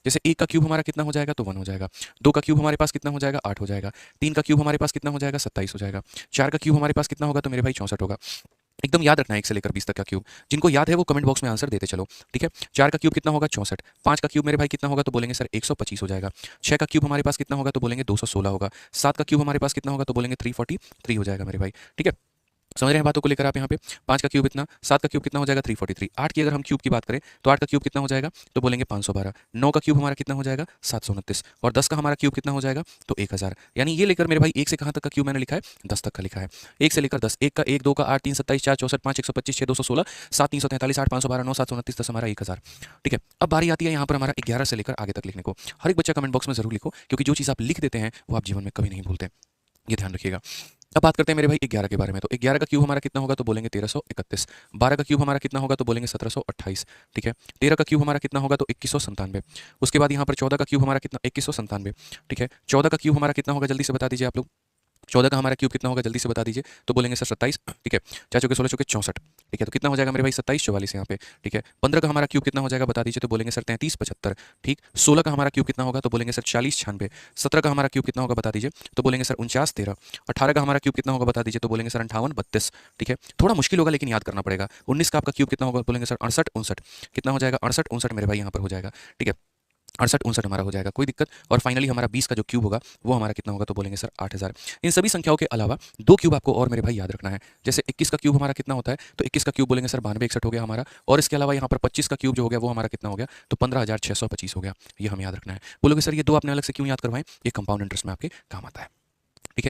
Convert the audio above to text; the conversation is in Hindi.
जैसे 1 का क्यूब हमारा कितना हो जाएगा तो 1 हो जाएगा, 2 का क्यूब हमारे पास कितना हो जाएगा 8 हो जाएगा, 3 का क्यूब हमारे पास कितना हो जाएगा 27 हो जाएगा, 4 का क्यूब हमारे पास कितना होगा तो मेरे भाई 64 होगा। एकदम याद रखना है 1 से लेकर 20 तक का क्यूब। जिनको याद है वो कमेंट बॉक्स में आंसर देते चलो, ठीक है। 4 का क्यूब कितना होगा 64, 5 का क्यूब मेरे भाई कितना होगा तो बोलेंगे सर 125 हो जाएगा, 6 का क्यूब हमारे पास कितना होगा तो बोलेंगे 216 होगा, 7 का क्यूब हमारे पास कितना होगा तो बोलेंगे 343 हो जाएगा मेरे भाई, ठीक है। समझ रहे हैं बातों को लेकर आप यहाँ पे। 5 का क्यूब इतना, 7 का क्यूब कितना हो जाएगा 343, 8 की अगर हम क्यूब की बात करें तो 8 का क्यूब कितना हो जाएगा तो बोलेंगे 512, 9 का क्यूब हमारा कितना हो जाएगा 729 और 10 का हमारा क्यूब कितना हो जाएगा तो 1000। यानी ये लेकर मेरे भाई 1 से कहाँ तक का क्यूब मैंने लिखा है 10 तक का लिखा है। 1 से लेकर 10, 1 का 1, 2 का 8, 3 27, 4 64, 5 125, 6 216, 7 343, 8 512, 9 729, 10 हमारा 1000, ठीक है। अब बारी आती है यहाँ पर हमारा 11 से लेकर आगे तक लिखने को। हर एक बच्चा कमेंट बॉक्स में जरूर लिखो, क्योंकि जो चीज़ आप लिख देते हैं वो आप जीवन में कभी नहीं भूलते, ये ध्यान रखिएगा। अब बात करते हैं मेरे भाई 11 के बारे में। तो 11 का क्यूब हमारा कितना होगा तो बोलेंगे 1331, 12 का क्यूब हमारा कितना होगा तो बोलेंगे 1728, ठीक है। 13 का क्यूब हमारा कितना होगा तो 2197। उसके बाद यहाँ पर 14 का क्यूब हमारा कितना 2197, ठीक है। 14 का क्यूब हमारा कितना होगा जल्दी से बता दीजिए आप लोग। 14 का हमारा क्यूब कितना होगा जल्दी से बता दीजिए तो बोलेंगे सर 27, ठीक है। 4 चौके 16 चौके 64, ठीक है। तो कितना हो जाएगा मेरे भाई 27 44 यहाँ पे, ठीक है। 15 का हमारा क्यूब कितना हो जाएगा बता दीजिए तो बोलेंगे सर 33 75, ठीक। 16 का हमारा क्यूब कितना होगा तो बोलेंगे सर 40 96। 17 का हमारा क्यूब कितना होगा बता दीजिए तो बोलेंगे सर 49 13। 18 का हमारा क्यूब कितना होगा बता दीजिए तो बोलेंगे सर 58 32, ठीक है। थोड़ा मुश्किल होगा लेकिन याद करना पड़ेगा। 19 का आपका क्यूब कितना होगा बोलेंगे सर 68 59, कितना हो जाएगा 68 59 मेरे भाई यहाँ पर हो जाएगा, ठीक है। 68 59 हमारा हो जाएगा, कोई दिक्कत। और फाइनली हमारा 20 का जो क्यूब होगा वो हमारा कितना होगा तो बोलेंगे सर 8000। इन सभी संख्याओं के अलावा 2 क्यूब आपको और मेरे भाई याद रखना है। जैसे 21 का क्यूब हमारा कितना होता है तो 21 का क्यूब बोलेंगे सर 92 61 हो गया हमारा। और इसके अलावा यहाँ पर 25 का क्यूब जो हो गया वो हमारा कितना हो गया तो 15625 हो गया। ये हमें याद रखना है। बोलोगे सर ये 2 आपने अलग से क्यों याद करवाएं, ये कंपाउंड इंटरेस्ट में आपके काम आता है।